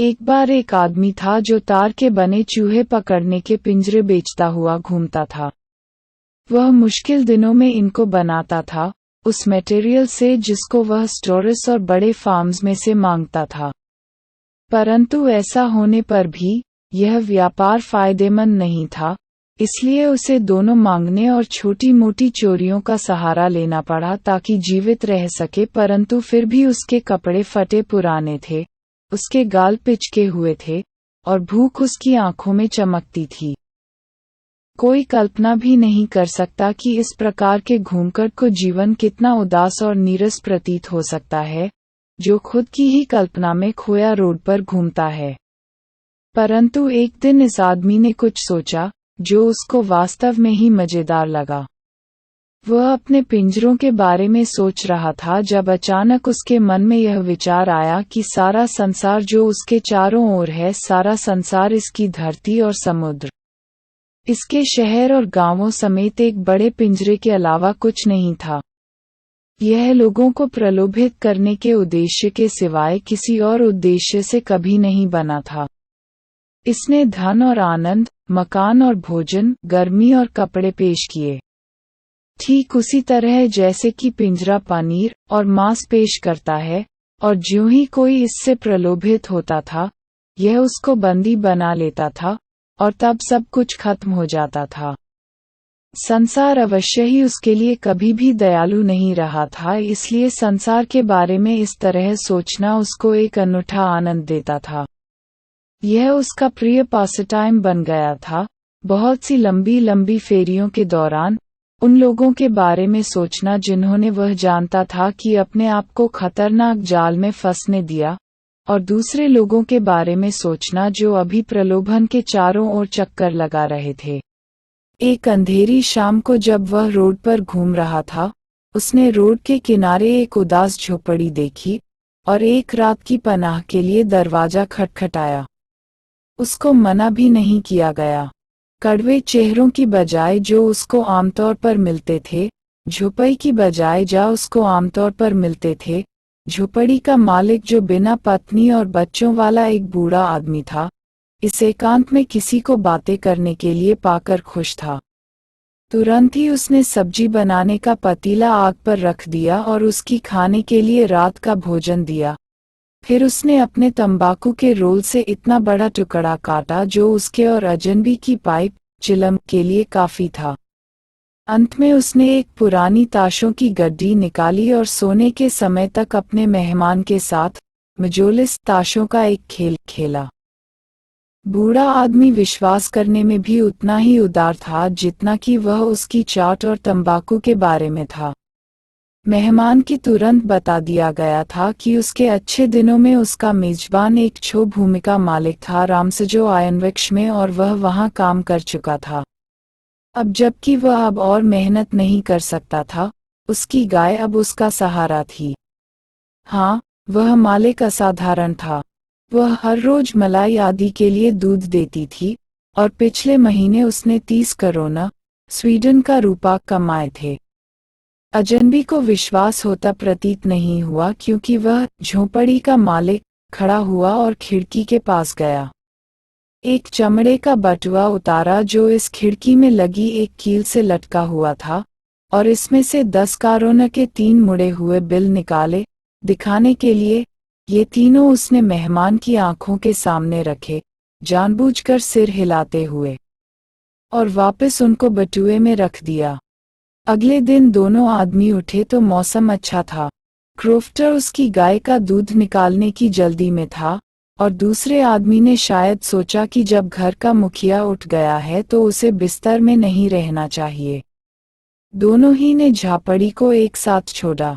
एक बार एक आदमी था जो तार के बने चूहे पकड़ने के पिंजरे बेचता हुआ घूमता था। वह मुश्किल दिनों में इनको बनाता था, उस मटेरियल से जिसको वह स्टोर्स और बड़े फार्म्स में से मांगता था। परंतु ऐसा होने पर भी यह व्यापार फायदेमंद नहीं था, इसलिए उसे दोनों मांगने और छोटी मोटी चोरियों का सहारा लेना पड़ा ताकि जीवित रह सके। परंतु फिर भी उसके कपड़े फटे पुराने थे, उसके गाल पिचके हुए थे और भूख उसकी आंखों में चमकती थी। कोई कल्पना भी नहीं कर सकता कि इस प्रकार के घूमकर को जीवन कितना उदास और नीरस प्रतीत हो सकता है, जो खुद की ही कल्पना में खोया रोड पर घूमता है। परंतु एक दिन इस आदमी ने कुछ सोचा जो उसको वास्तव में ही मजेदार लगा। वह अपने पिंजरों के बारे में सोच रहा था जब अचानक उसके मन में यह विचार आया कि सारा संसार जो उसके चारों ओर है, सारा संसार, इसकी धरती और समुद्र, इसके शहर और गांवों समेत एक बड़े पिंजरे के अलावा कुछ नहीं था। यह लोगों को प्रलोभित करने के उद्देश्य के सिवाय किसी और उद्देश्य से कभी नहीं बना था। इसने धन और आनंद, मकान और भोजन, गर्मी और कपड़े पेश किए, ठीक उसी तरह जैसे कि पिंजरा पनीर और मांस पेश करता है, और ज्यों ही कोई इससे प्रलोभित होता था, यह उसको बंदी बना लेता था और तब सब कुछ खत्म हो जाता था। संसार अवश्य ही उसके लिए कभी भी दयालु नहीं रहा था, इसलिए संसार के बारे में इस तरह सोचना उसको एक अनूठा आनंद देता था। यह उसका प्रिय पासटाइम बन गया था। बहुत सी लंबी लंबी फेरियों के दौरान उन लोगों के बारे में सोचना जिन्होंने वह जानता था कि अपने आप को खतरनाक जाल में फंसने दिया, और दूसरे लोगों के बारे में सोचना जो अभी प्रलोभन के चारों ओर चक्कर लगा रहे थे। एक अंधेरी शाम को जब वह रोड पर घूम रहा था, उसने रोड के किनारे एक उदास झोपड़ी देखी और एक रात की पनाह के लिए दरवाजा खटखटाया। उसको मना भी नहीं किया गया। कड़वे चेहरों की बजाय जो उसको आमतौर पर मिलते थे, झोपड़ी की बजाय जा उसको आमतौर पर मिलते थे, झोपड़ी का मालिक जो बिना पत्नी और बच्चों वाला एक बूढ़ा आदमी था, इस एकांत में किसी को बातें करने के लिए पाकर खुश था। तुरंत ही उसने सब्जी बनाने का पतीला आग पर रख दिया और उसकी खाने के लिए रात का भोजन दिया। फिर उसने अपने तंबाकू के रोल से इतना बड़ा टुकड़ा काटा जो उसके और अजनबी की पाइप चिलम के लिए काफी था। अंत में उसने एक पुरानी ताशों की गड्डी निकाली और सोने के समय तक अपने मेहमान के साथ मजोलिस ताशों का एक खेल खेला। बूढ़ा आदमी विश्वास करने में भी उतना ही उदार था जितना कि वह उसकी चाट और तंबाकू के बारे में था। मेहमान की तुरंत बता दिया गया था कि उसके अच्छे दिनों में उसका मेजबान एक छो भूमिका मालिक था रामसजो आयनवृक्ष में, और वह वहां काम कर चुका था। अब जबकि वह अब और मेहनत नहीं कर सकता था, उसकी गाय अब उसका सहारा थी। हाँ, वह मालिक असाधारण था। वह हर रोज मलाई आदि के लिए दूध देती थी, और पिछले महीने उसने 30 करोड़ स्वीडन का रुपया कमाए थे। अजनबी को विश्वास होता प्रतीत नहीं हुआ, क्योंकि वह झोपड़ी का मालिक खड़ा हुआ और खिड़की के पास गया। एक चमड़े का बटुआ उतारा जो इस खिड़की में लगी एक कील से लटका हुआ था, और इसमें से 10 करोड़ के 3 मुड़े हुए बिल निकाले, दिखाने के लिए। ये तीनों उसने मेहमान की आंखों के सामने रखे, जानबूझकर सिर हिलाते हुए, और वापस उनको बटुए में रख दिया। अगले दिन दोनों आदमी उठे तो मौसम अच्छा था। क्रोफ्टर उसकी गाय का दूध निकालने की जल्दी में था, और दूसरे आदमी ने शायद सोचा कि जब घर का मुखिया उठ गया है तो उसे बिस्तर में नहीं रहना चाहिए। दोनों ही ने झापड़ी को एक साथ छोड़ा।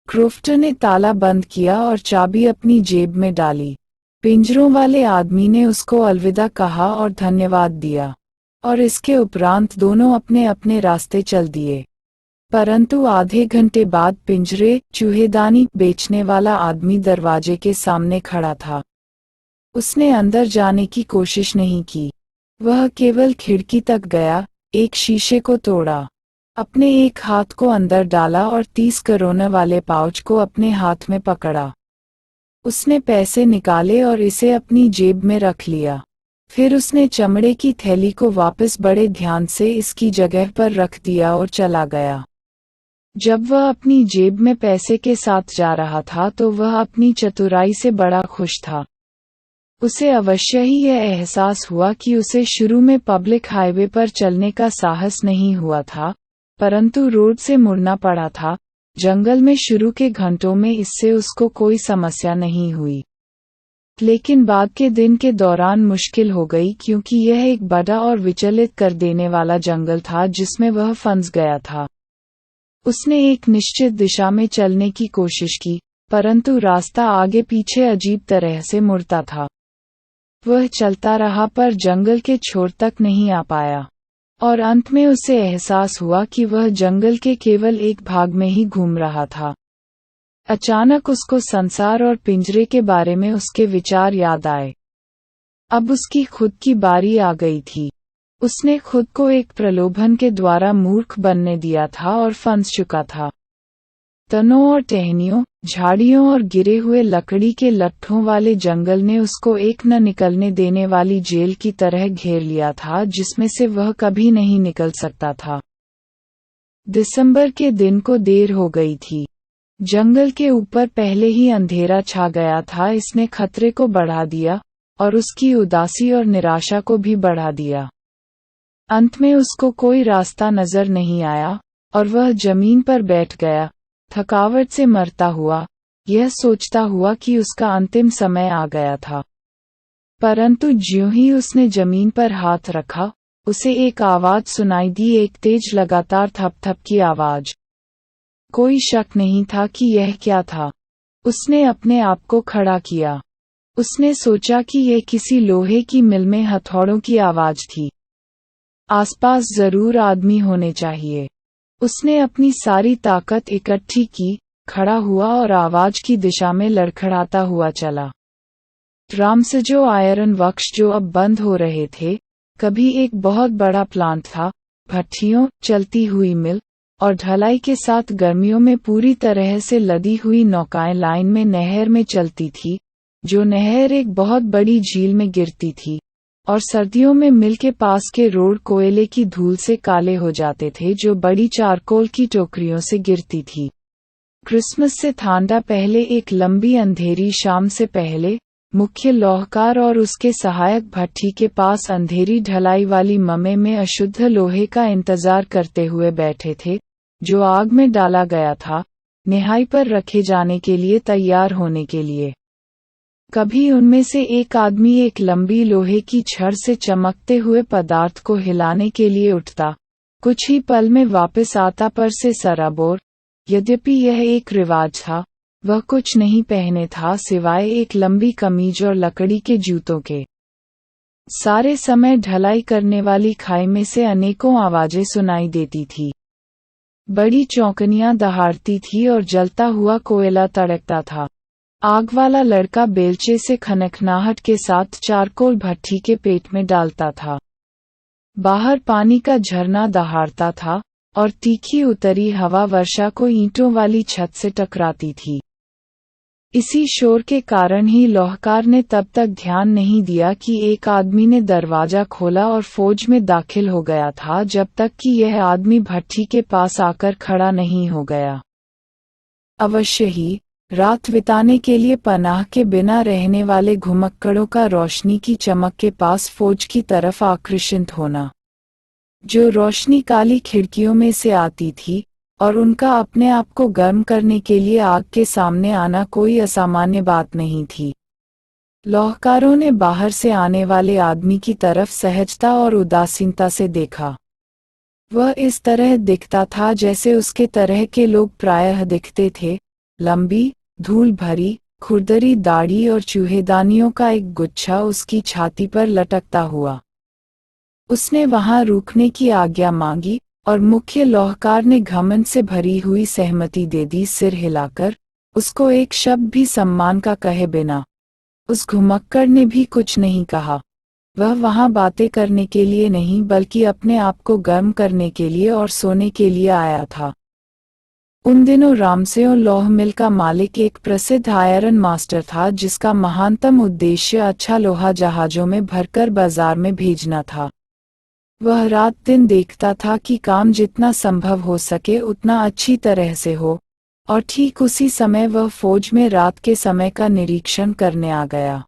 क्रोफ्टर ने ताला बंद किया और चाबी अपनी जेब में डाली। पिंजरों वाले आदमी ने उसको अलविदा कहा और धन्यवाद दिया, और इसके उपरांत दोनों अपने अपने रास्ते चल दिए। परंतु आधे घंटे बाद पिंजरे चूहेदानी बेचने वाला आदमी दरवाजे के सामने खड़ा था। उसने अंदर जाने की कोशिश नहीं की, वह केवल खिड़की तक गया, एक शीशे को तोड़ा, अपने एक हाथ को अंदर डाला और 30 करोड़ वाले पाउच को अपने हाथ में पकड़ा। उसने पैसे निकाले और इसे अपनी जेब में रख लिया। फिर उसने चमड़े की थैली को वापस बड़े ध्यान से इसकी जगह पर रख दिया और चला गया। जब वह अपनी जेब में पैसे के साथ जा रहा था तो वह अपनी चतुराई से बड़ा खुश था। उसे अवश्य ही यह एहसास हुआ कि उसे शुरू में पब्लिक हाईवे पर चलने का साहस नहीं हुआ था, परंतु रोड से मुड़ना पड़ा था। जंगल में शुरू के घंटों में इससे उसको कोई समस्या नहीं हुई, लेकिन बाद के दिन के दौरान मुश्किल हो गई, क्योंकि यह एक बड़ा और विचलित कर देने वाला जंगल था जिसमें वह फंस गया था। उसने एक निश्चित दिशा में चलने की कोशिश की, परंतु रास्ता आगे पीछे अजीब तरह से मुड़ता था। वह चलता रहा पर जंगल के छोर तक नहीं आ पाया, और अंत में उसे एहसास हुआ कि वह जंगल के केवल एक भाग में ही घूम रहा था। अचानक उसको संसार और पिंजरे के बारे में उसके विचार याद आए। अब उसकी खुद की बारी आ गई थी। उसने खुद को एक प्रलोभन के द्वारा मूर्ख बनने दिया था और फंस चुका था। तनों और टहनियों, झाड़ियों और गिरे हुए लकड़ी के लट्ठों वाले जंगल ने उसको एक न निकलने देने वाली जेल की तरह घेर लिया था, जिसमें से वह कभी नहीं निकल सकता था। दिसंबर के दिन को देर हो गई थी। जंगल के ऊपर पहले ही अंधेरा छा गया था। इसने खतरे को बढ़ा दिया और उसकी उदासी और निराशा को भी बढ़ा दिया। अंत में उसको कोई रास्ता नजर नहीं आया और वह जमीन पर बैठ गया, थकावट से मरता हुआ, यह सोचता हुआ कि उसका अंतिम समय आ गया था। परंतु ज्यों ही उसने जमीन पर हाथ रखा, उसे एक आवाज सुनाई दी, एक तेज लगातार थप-थप की आवाज। कोई शक नहीं था कि यह क्या था। उसने अपने आप को खड़ा किया। उसने सोचा कि यह किसी लोहे की मिल में हथौड़ों की आवाज थी। आसपास जरूर आदमी होने चाहिए। उसने अपनी सारी ताकत इकट्ठी की, खड़ा हुआ और आवाज की दिशा में लड़खड़ाता हुआ चला। रामसजो आयरन वर्क्स जो अब बंद हो रहे थे, कभी एक बहुत बड़ा प्लांट था। भट्ठियों, चलती हुई मिल और ढलाई के साथ गर्मियों में पूरी तरह से लदी हुई नौकाएं लाइन में नहर में चलती थी, जो नहर एक बहुत बड़ी झील में गिरती थी, और सर्दियों में मिल के पास के रोड कोयले की धूल से काले हो जाते थे, जो बड़ी चारकोल की टोकरियों से गिरती थी। क्रिसमस से थांडा पहले एक लंबी अंधेरी शाम से पहले, मुख्य लौहकार और उसके सहायक भट्ठी के पास अंधेरी ढलाई वाली ममे में अशुद्ध लोहे का इंतजार करते हुए बैठे थे, जो आग में डाला गया था, निहाई पर रखे जाने के लिए तैयार होने के लिए। कभी उनमें से एक आदमी एक लंबी लोहे की छड़ से चमकते हुए पदार्थ को हिलाने के लिए उठता, कुछ ही पल में वापस आता पर से सराबोर। यद्यपि यह एक रिवाज था, वह कुछ नहीं पहने था सिवाय एक लंबी कमीज और लकड़ी के जूतों के। सारे समय ढलाई करने वाली खाई में से अनेकों आवाजें सुनाई देती थी। बड़ी चौकनियां दहाड़ती थी और जलता हुआ कोयला तड़कता था। आग वाला लड़का बेलचे से खनखनाहट के साथ चारकोल भट्ठी के पेट में डालता था। बाहर पानी का झरना दहाड़ता था और तीखी उतरी हवा वर्षा को ईंटों वाली छत से टकराती थी। इसी शोर के कारण ही लौहकार ने तब तक ध्यान नहीं दिया कि एक आदमी ने दरवाजा खोला और फौज में दाखिल हो गया था, जब तक कि यह आदमी भट्ठी के पास आकर खड़ा नहीं हो गया। अवश्य ही, रात बिताने के लिए पनाह के बिना रहने वाले घुमक्कड़ों का रोशनी की चमक के पास फौज की तरफ आकर्षित होना, जो रोशनी काली खिड़कियों में से आती थी, और उनका अपने आप को गर्म करने के लिए आग के सामने आना कोई असामान्य बात नहीं थी। लौहकारों ने बाहर से आने वाले आदमी की तरफ सहजता और उदासीनता से देखा। वह इस तरह दिखता था जैसे उसके तरह के लोग प्रायः दिखते थे, लंबी, धूल भरी, खुरदरी दाढ़ी और चूहेदानियों का एक गुच्छा उसकी छाती पर लटकता हुआ। उसने वहां रुकने की आज्ञा मांगी, और मुख्य लौहकार ने घमंड से भरी हुई सहमति दे दी, सिर हिलाकर, उसको एक शब्द भी सम्मान का कहे बिना। उस घुमक्कड़ ने भी कुछ नहीं कहा। वह वहां बातें करने के लिए नहीं, बल्कि अपने आप को गर्म करने के लिए और सोने के लिए आया था। उन दिनों रामसेओ लौह मिल का मालिक एक प्रसिद्ध आयरन मास्टर था जिसका महानतम उद्देश्य अच्छा लोहा जहाजों में भरकर बाजार में भेजना था। वह रात दिन देखता था कि काम जितना संभव हो सके उतना अच्छी तरह से हो, और ठीक उसी समय वह फौज में रात के समय का निरीक्षण करने आ गया।